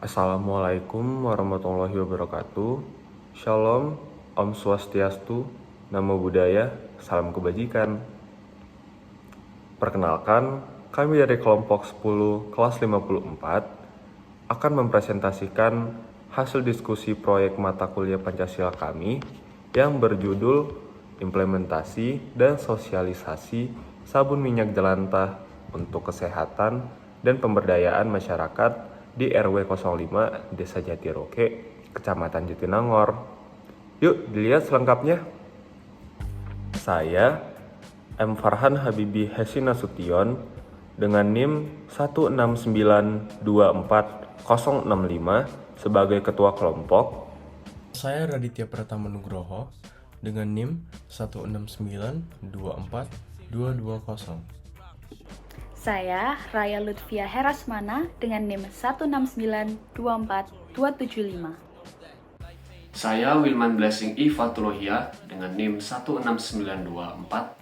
Assalamualaikum warahmatullahi wabarakatuh. Shalom, Om Swastiastu, Namo Buddhaya, Salam Kebajikan. Perkenalkan, kami dari kelompok 10 kelas 54 akan mempresentasikan hasil diskusi proyek mata kuliah Pancasila kami yang berjudul Implementasi dan Sosialisasi Sabun Minyak Jelantah untuk Kesehatan dan Pemberdayaan Masyarakat di RW 05 Desa Jatiroke, Kecamatan Jatinangor. Yuk dilihat selengkapnya. Saya M. Farhan Habibi Hesi Nasution dengan NIM 169240065 sebagai ketua kelompok. Saya Raditya Pratama Nugroho dengan NIM 169242220. Saya Raya Lutfia Herasmana dengan NIM 169242275. Saya Wilman Blessing I. Fatulohia dengan NIM 169242290.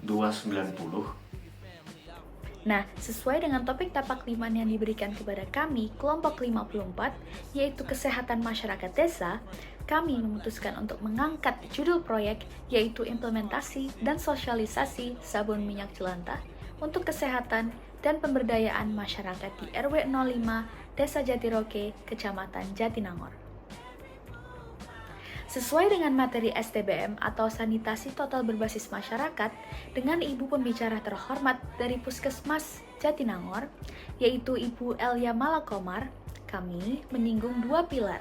Nah, sesuai dengan topik tapak 5 yang diberikan kepada kami, kelompok 54, yaitu Kesehatan Masyarakat Desa, kami memutuskan untuk mengangkat judul proyek, yaitu Implementasi dan Sosialisasi Sabun Minyak Jelantah untuk Kesehatan dan Pemberdayaan Masyarakat di RW 05, Desa Jatiroke, Kecamatan Jatinangor. Sesuai dengan materi STBM atau Sanitasi Total Berbasis Masyarakat dengan Ibu Pembicara terhormat dari Puskesmas Jatinangor, yaitu Ibu Elia Malakomar, kami menyinggung dua pilar.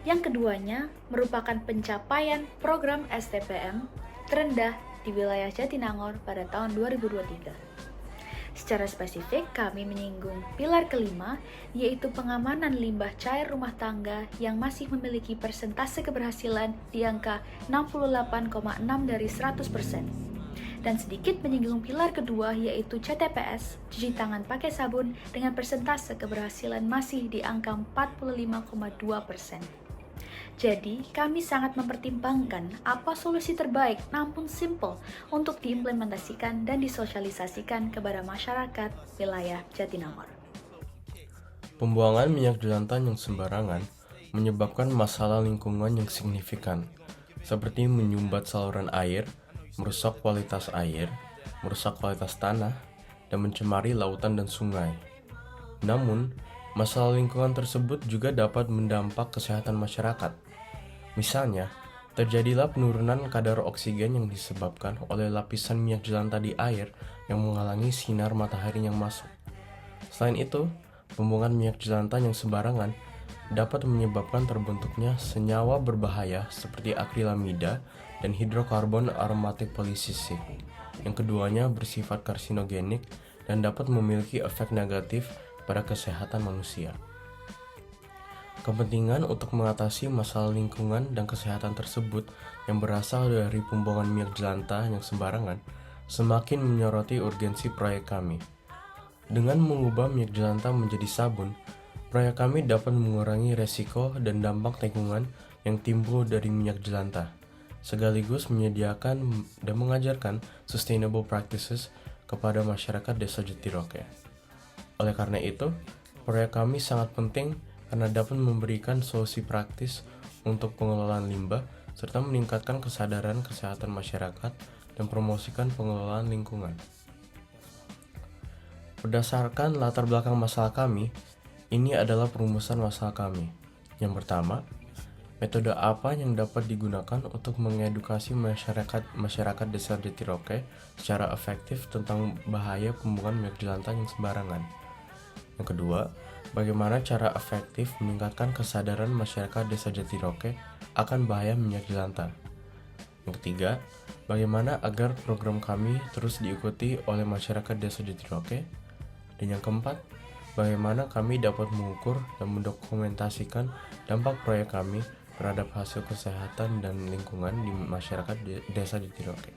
Yang keduanya merupakan pencapaian program STBM terendah di wilayah Jatinangor pada tahun 2023. Secara spesifik, kami menyinggung pilar kelima, yaitu pengamanan limbah cair rumah tangga yang masih memiliki persentase keberhasilan di angka 68,6 dari 100%. Dan sedikit menyinggung pilar kedua, yaitu CTPS, cuci tangan pakai sabun, dengan persentase keberhasilan masih di angka 45,2%. Jadi, kami sangat mempertimbangkan apa solusi terbaik namun simple untuk diimplementasikan dan disosialisasikan kepada masyarakat wilayah Jatinangor. Pembuangan minyak jelantah yang sembarangan menyebabkan masalah lingkungan yang signifikan, seperti menyumbat saluran air, merusak kualitas air, merusak kualitas tanah, dan mencemari lautan dan sungai. Namun, masalah lingkungan tersebut juga dapat mendampak kesehatan masyarakat. Misalnya, terjadilah penurunan kadar oksigen yang disebabkan oleh lapisan minyak jelantah di air yang menghalangi sinar matahari yang masuk. Selain itu, pembuangan minyak jelantah yang sembarangan dapat menyebabkan terbentuknya senyawa berbahaya seperti akrilamida dan hidrokarbon aromatik polisisik, yang keduanya bersifat karsinogenik dan dapat memiliki efek negatif pada kesehatan manusia. Kepentingan untuk mengatasi masalah lingkungan dan kesehatan tersebut yang berasal dari pembuangan minyak jelantah yang sembarangan semakin menyoroti urgensi proyek kami. Dengan mengubah minyak jelantah menjadi sabun, proyek kami dapat mengurangi resiko dan dampak lingkungan yang timbul dari minyak jelantah, sekaligus menyediakan dan mengajarkan sustainable practices kepada masyarakat Desa Jatiroke. Oleh karena itu, proyek kami sangat penting karena dapat memberikan solusi praktis untuk pengelolaan limbah serta meningkatkan kesadaran kesehatan masyarakat dan promosikan pengelolaan lingkungan. Berdasarkan latar belakang masalah kami, ini adalah perumusan masalah kami. Yang pertama, metode apa yang dapat digunakan untuk mengedukasi masyarakat Desa Jatiroke secara efektif tentang bahaya pembuangan minyak jelantah yang sembarangan. Yang kedua, bagaimana cara efektif meningkatkan kesadaran masyarakat Desa Jatiroke akan bahaya minyak jelantah. Yang ketiga, bagaimana agar program kami terus diikuti oleh masyarakat Desa Jatiroke. Dan yang keempat, bagaimana kami dapat mengukur dan mendokumentasikan dampak proyek kami terhadap hasil kesehatan dan lingkungan di masyarakat Desa Jatiroke.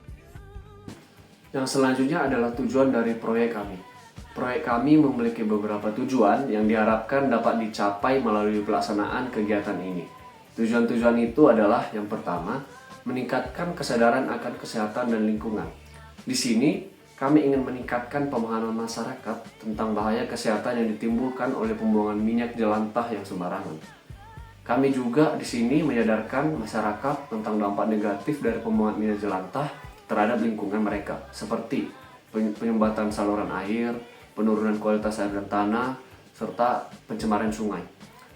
Yang selanjutnya adalah tujuan dari proyek kami. Proyek kami memiliki beberapa tujuan yang diharapkan dapat dicapai melalui pelaksanaan kegiatan ini. Tujuan-tujuan itu adalah yang pertama, meningkatkan kesadaran akan kesehatan dan lingkungan. Di sini, kami ingin meningkatkan pemahaman masyarakat tentang bahaya kesehatan yang ditimbulkan oleh pembuangan minyak jelantah yang sembarangan. Kami juga di sini menyadarkan masyarakat tentang dampak negatif dari pembuangan minyak jelantah terhadap lingkungan mereka, seperti penyumbatan saluran air, penurunan kualitas air dan tanah, serta pencemaran sungai.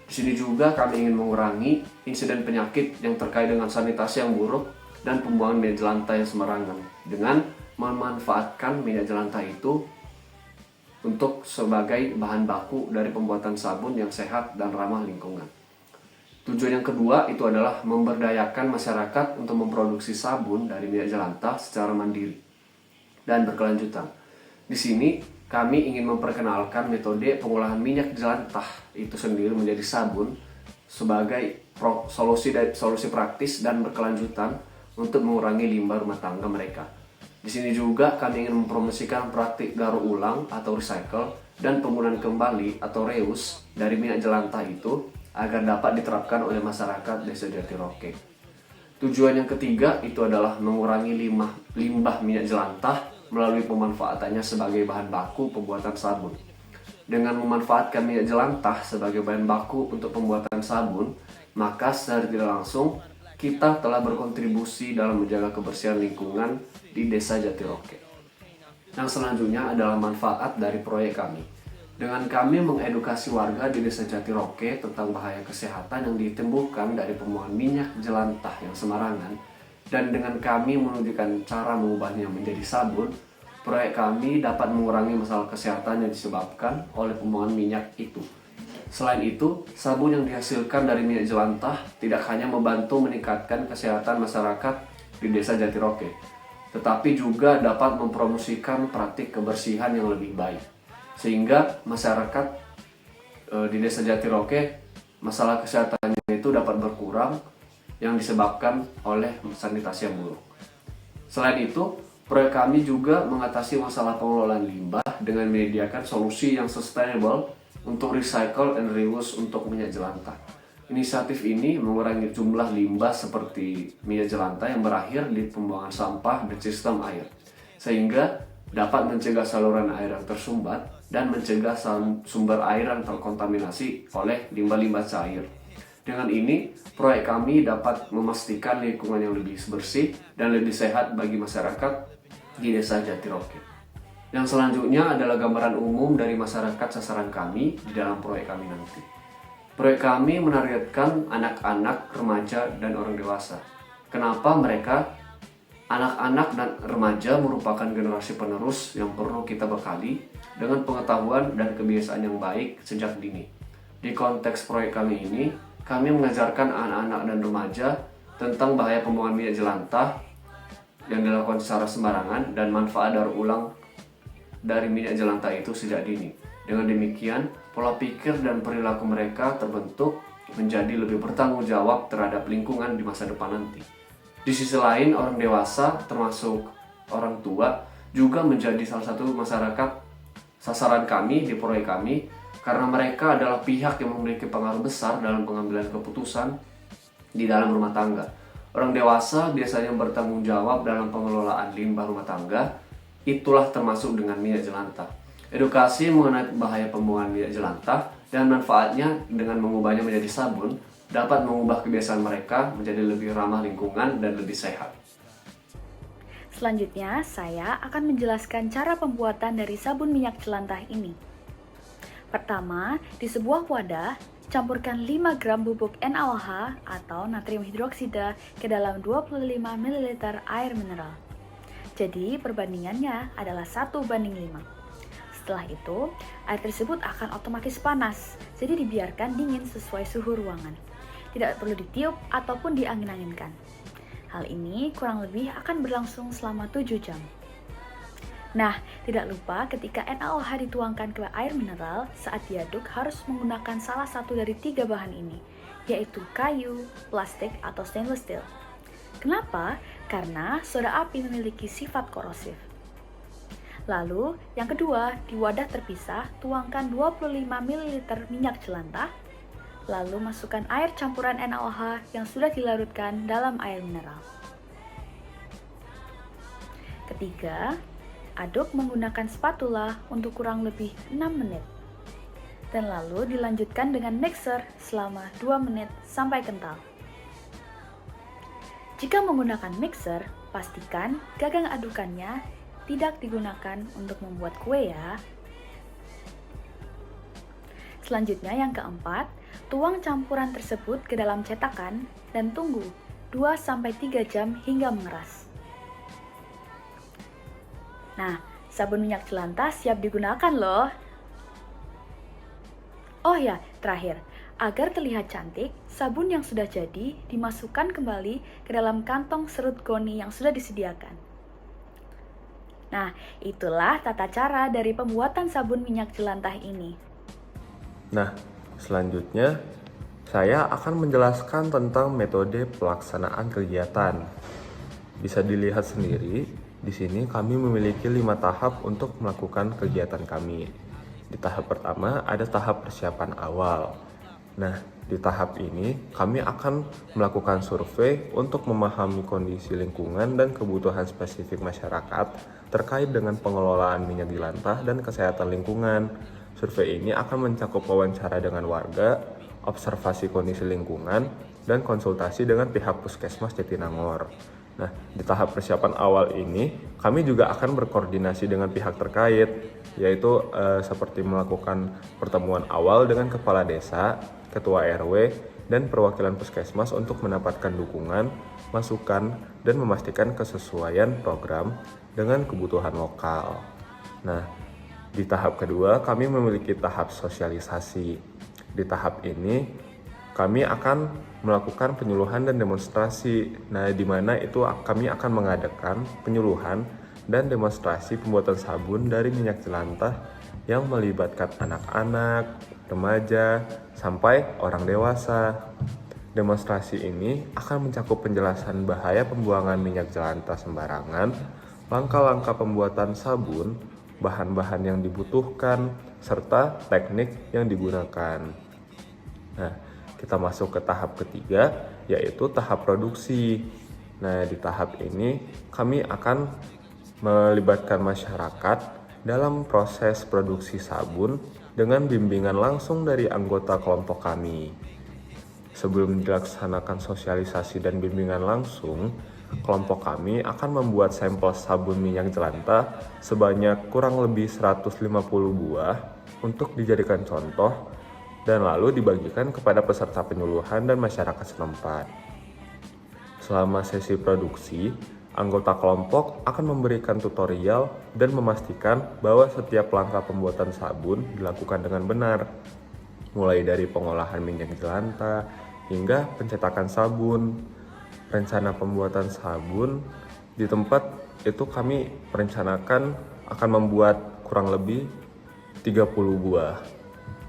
Di sini juga kami ingin mengurangi insiden penyakit yang terkait dengan sanitasi yang buruk dan pembuangan minyak jelantah yang sembarangan dengan memanfaatkan minyak jelantah itu untuk sebagai bahan baku dari pembuatan sabun yang sehat dan ramah lingkungan. Tujuan yang kedua itu adalah memberdayakan masyarakat untuk memproduksi sabun dari minyak jelantah secara mandiri dan berkelanjutan. Di sini kami ingin memperkenalkan metode pengolahan minyak jelantah itu sendiri menjadi sabun sebagai solusi praktis dan berkelanjutan untuk mengurangi limbah rumah tangga mereka. Di sini juga kami ingin mempromosikan praktik daur ulang atau recycle dan penggunaan kembali atau reuse dari minyak jelantah itu agar dapat diterapkan oleh masyarakat Desa Jatiroke. Tujuan yang ketiga itu adalah mengurangi limbah minyak jelantah melalui pemanfaatannya sebagai bahan baku pembuatan sabun. Dengan memanfaatkan minyak jelantah sebagai bahan baku untuk pembuatan sabun, maka secara tidak langsung kita telah berkontribusi dalam menjaga kebersihan lingkungan di Desa Jatiroke. Yang selanjutnya adalah manfaat dari proyek kami. Dengan kami mengedukasi warga di Desa Jatiroke tentang bahaya kesehatan yang ditimbulkan dari pembuangan minyak jelantah yang sembarangan, dan dengan kami menunjukkan cara mengubahnya menjadi sabun, proyek kami dapat mengurangi masalah kesehatan yang disebabkan oleh pembuangan minyak itu. Selain itu, sabun yang dihasilkan dari minyak jelantah tidak hanya membantu meningkatkan kesehatan masyarakat di Desa Jatiroke, tetapi juga dapat mempromosikan praktik kebersihan yang lebih baik. Sehingga masyarakat di Desa Jatiroke, masalah kesehatannya itu dapat berkurang yang disebabkan oleh sanitasi yang buruk. Selain itu, proyek kami juga mengatasi masalah pengelolaan limbah dengan menyediakan solusi yang sustainable untuk recycle and reuse untuk minyak jelantah. Inisiatif ini mengurangi jumlah limbah seperti minyak jelantah yang berakhir di pembuangan sampah dan sistem air, sehingga dapat mencegah saluran air yang tersumbat dan mencegah sumber air yang terkontaminasi oleh limbah-limbah cair. Dengan ini, proyek kami dapat memastikan lingkungan yang lebih bersih dan lebih sehat bagi masyarakat di Desa Jatiroke. Yang selanjutnya adalah gambaran umum dari masyarakat sasaran kami di dalam proyek kami nanti. Proyek kami menargetkan anak-anak, remaja, dan orang dewasa. Kenapa mereka? Anak-anak dan remaja merupakan generasi penerus yang perlu kita bekali dengan pengetahuan dan kebiasaan yang baik sejak dini. Di konteks proyek kami ini, kami mengajarkan anak-anak dan remaja tentang bahaya pembuangan minyak jelantah yang dilakukan secara sembarangan dan manfaat daur ulang dari minyak jelantah itu sejak dini. Dengan demikian, pola pikir dan perilaku mereka terbentuk menjadi lebih bertanggung jawab terhadap lingkungan di masa depan nanti. Di sisi lain, orang dewasa termasuk orang tua juga menjadi salah satu masyarakat sasaran kami di proyek kami karena mereka adalah pihak yang memiliki pengaruh besar dalam pengambilan keputusan di dalam rumah tangga. Orang dewasa biasanya bertanggung jawab dalam pengelolaan limbah rumah tangga, itulah termasuk dengan minyak jelantah. Edukasi mengenai bahaya pembuangan minyak jelantah dan manfaatnya dengan mengubahnya menjadi sabun dapat mengubah kebiasaan mereka menjadi lebih ramah lingkungan dan lebih sehat. Selanjutnya, saya akan menjelaskan cara pembuatan dari sabun minyak jelantah ini. Pertama, di sebuah wadah, campurkan 5 gram bubuk NaOH atau natrium hidroksida ke dalam 25 ml air mineral. Jadi, perbandingannya adalah 1:5. Setelah itu, air tersebut akan otomatis panas, jadi dibiarkan dingin sesuai suhu ruangan. Tidak perlu ditiup ataupun diangin-anginkan. Hal ini kurang lebih akan berlangsung selama 7 jam. Nah, tidak lupa ketika NaOH dituangkan ke air mineral, saat diaduk harus menggunakan salah satu dari 3 bahan ini, yaitu kayu, plastik, atau stainless steel. Kenapa? Karena soda api memiliki sifat korosif. Lalu, yang kedua, di wadah terpisah, tuangkan 25 ml minyak jelantah, lalu masukkan air campuran NaOH yang sudah dilarutkan dalam air mineral. Ketiga, Aduk menggunakan spatula untuk kurang lebih 6 menit. Dan lalu dilanjutkan dengan mixer selama 2 menit sampai kental. Jika menggunakan mixer, pastikan gagang adukannya tidak digunakan untuk membuat kue ya. Selanjutnya yang keempat, tuang campuran tersebut ke dalam cetakan dan tunggu 2-3 jam hingga mengeras. Nah, sabun minyak jelantah siap digunakan loh. Oh ya, terakhir, agar terlihat cantik, sabun yang sudah jadi dimasukkan kembali ke dalam kantong serut goni yang sudah disediakan. Nah, itulah tata cara dari pembuatan sabun minyak jelantah ini. Nah, selanjutnya saya akan menjelaskan tentang metode pelaksanaan kegiatan. Bisa dilihat sendiri, di sini kami memiliki 5 tahap untuk melakukan kegiatan kami. Di tahap pertama ada tahap persiapan awal. Nah, di tahap ini kami akan melakukan survei untuk memahami kondisi lingkungan dan kebutuhan spesifik masyarakat terkait dengan pengelolaan minyak jelantah dan kesehatan lingkungan. Survei ini akan mencakup wawancara dengan warga, observasi kondisi lingkungan, dan konsultasi dengan pihak Puskesmas Jatinangor. Nah, di tahap persiapan awal ini, kami juga akan berkoordinasi dengan pihak terkait, yaitu seperti melakukan pertemuan awal dengan kepala desa, ketua RW, dan perwakilan puskesmas untuk mendapatkan dukungan, masukan, dan memastikan kesesuaian program dengan kebutuhan lokal. Nah, di tahap kedua, kami memiliki tahap sosialisasi. Di tahap ini, kami akan melakukan penyuluhan dan demonstrasi. Nah, di mana itu kami akan mengadakan penyuluhan dan demonstrasi pembuatan sabun dari minyak jelantah yang melibatkan anak-anak, remaja, sampai orang dewasa. Demonstrasi ini akan mencakup penjelasan bahaya pembuangan minyak jelantah sembarangan, langkah-langkah pembuatan sabun, bahan-bahan yang dibutuhkan, serta teknik yang digunakan. Nah, kita masuk ke tahap ketiga, yaitu tahap produksi. Nah, di tahap ini kami akan melibatkan masyarakat dalam proses produksi sabun dengan bimbingan langsung dari anggota kelompok kami. Sebelum dilaksanakan sosialisasi dan bimbingan langsung, kelompok kami akan membuat sampel sabun minyak jelantah sebanyak kurang lebih 150 buah untuk dijadikan contoh dan lalu dibagikan kepada peserta penyuluhan dan masyarakat setempat. Selama sesi produksi, anggota kelompok akan memberikan tutorial dan memastikan bahwa setiap langkah pembuatan sabun dilakukan dengan benar, mulai dari pengolahan minyak jelantah hingga pencetakan sabun. Rencana pembuatan sabun di tempat itu kami merencanakan akan membuat kurang lebih 30 buah.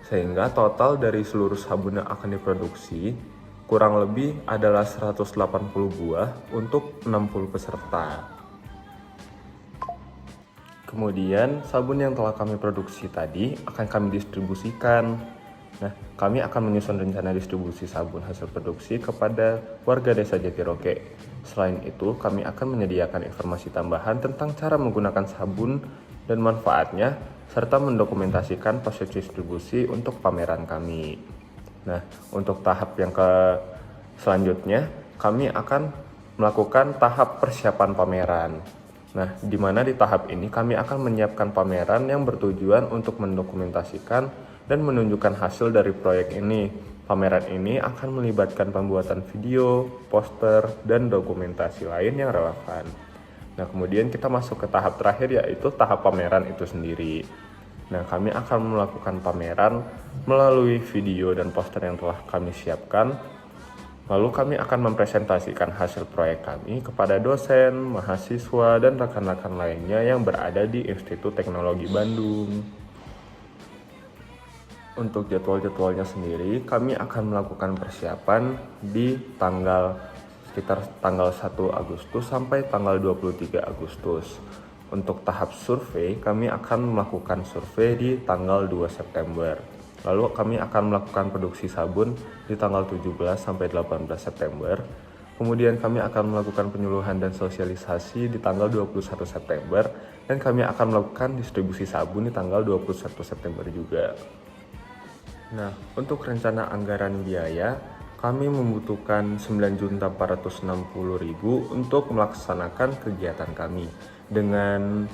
Sehingga total dari seluruh sabun yang akan diproduksi kurang lebih adalah 180 buah untuk 60 peserta. Kemudian sabun yang telah kami produksi tadi akan kami distribusikan. Nah, kami akan menyusun rencana distribusi sabun hasil produksi kepada warga desa Jatiroke. Selain itu, kami akan menyediakan informasi tambahan tentang cara menggunakan sabun dan manfaatnya, serta mendokumentasikan proses distribusi untuk pameran kami. Nah, untuk tahap yang selanjutnya, kami akan melakukan tahap persiapan pameran. Nah, di mana di tahap ini kami akan menyiapkan pameran yang bertujuan untuk mendokumentasikan dan menunjukkan hasil dari proyek ini. Pameran ini akan melibatkan pembuatan video, poster, dan dokumentasi lain yang relevan. Nah, kemudian kita masuk ke tahap terakhir, yaitu tahap pameran itu sendiri. Nah, kami akan melakukan pameran melalui video dan poster yang telah kami siapkan. Lalu kami akan mempresentasikan hasil proyek kami kepada dosen, mahasiswa, dan rekan-rekan lainnya yang berada di Institut Teknologi Bandung. Untuk jadwal-jadwalnya sendiri, kami akan melakukan persiapan di sekitar tanggal 1 Agustus sampai tanggal 23 Agustus. Untuk tahap survei, kami akan melakukan survei di tanggal 2 September. Lalu kami akan melakukan produksi sabun di tanggal 17 sampai 18 September. Kemudian kami akan melakukan penyuluhan dan sosialisasi di tanggal 21 September Dan kami akan melakukan distribusi sabun di tanggal 21 September juga. Nah, untuk rencana anggaran biaya, kami membutuhkan 9.460.000 untuk melaksanakan kegiatan kami. Dengan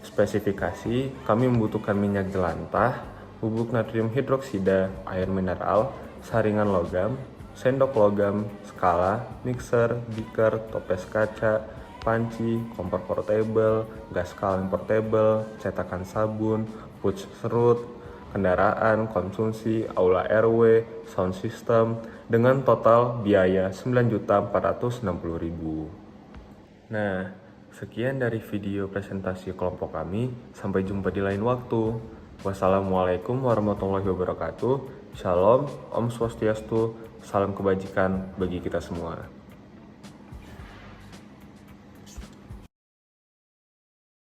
spesifikasi, kami membutuhkan minyak jelantah, bubuk natrium hidroksida, air mineral, saringan logam, sendok logam, skala, mixer, beaker, toples kaca, panci, kompor portable, gas kaleng portable, cetakan sabun, pouch serut, kendaraan, konsumsi, aula RW, sound system, dengan total biaya 9.460.000. Nah, sekian dari video presentasi kelompok kami. Sampai jumpa di lain waktu. Wassalamualaikum warahmatullahi wabarakatuh. Shalom, Om Swastiastu, salam kebajikan bagi kita semua.